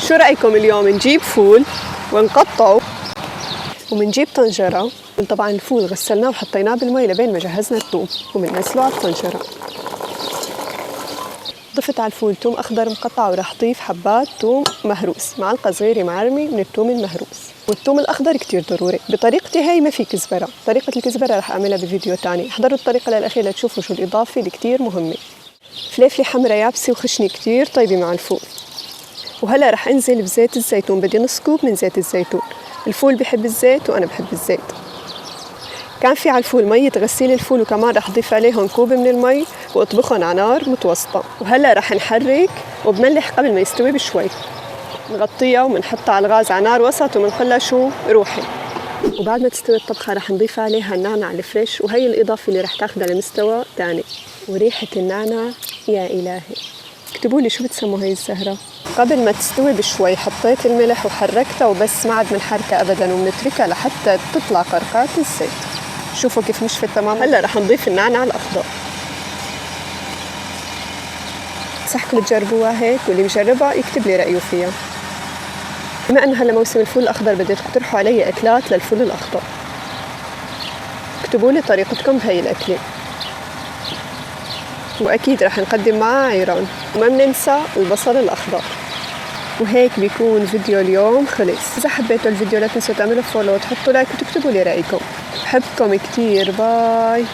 شو رأيكم اليوم نجيب فول ونقطعه ومنجيب طنجرة. طبعا الفول غسلناه وحطيناه بالمي لبين ما جهزنا الثوم ومننزله على الطنجرة. ضفت على الفول ثوم أخضر مقطع وراح ضيف حبات ثوم مهروس، معلقة صغيرة معرمة من الثوم المهروس. والثوم الأخضر كتير ضروري. بطريقتي هي ما في كزبرة، طريقة الكزبرة رح أعملها بفيديو تاني، احضروا الطريقة للأخير لتشوفوا شو الإضافة اللي كتير مهمة. فليفلة حمرا يابسة وخشنة كتير طيبة مع الفول. وهلا رح انزل بزيت الزيتون، بدي نص كوب من زيت الزيتون. الفول بحب الزيت وأنا بحب الزيت. كان في على الفول مية غسيل الفول وكمان رح ضيف عليهم كوب من المي واطبخهم على نار متوسطة. وهلا رح نحرك وبملح قبل ما يستوي بشوي. نغطيها ومنحطها على الغاز على نار وسط ومنخلها شو روحي. وبعد ما تستوي الطبخة رح نضيف عليها النعناع الفريش، وهي الإضافة اللي رح تاخدها لمستوى تاني. وريحة النعناع يا إلهي. اكتبوا لي شو بتسموا هي الزهرة. قبل ما تستوي بشوي حطيت الملح وحركتها وبس، ما عاد منحركها أبدا، وبنتركها لحتى تطلع قرقات الزيت. شوفوا كيف نشفت تماما. هلا رح نضيف النعناع الأخضر. بنصحكم تجربوها هيك، واللي بجربها يكتب لي رأيه فيها. بما أنه هلا موسم الفول الأخضر بدي تقترحوا علي أكلات للفول الأخضر. اكتبوا لي طريقتكم بهي الأكلة. وأكيد رح نقدم معها عيران، وما بننسى البصل الأخضر. وهيك بيكون فيديو اليوم خلص. إذا حبيتوا الفيديو لا تنسوا تعملوا فولو وتحطوا لايك وتكتبوا لي رأيكم. بحبكم كتير، باي.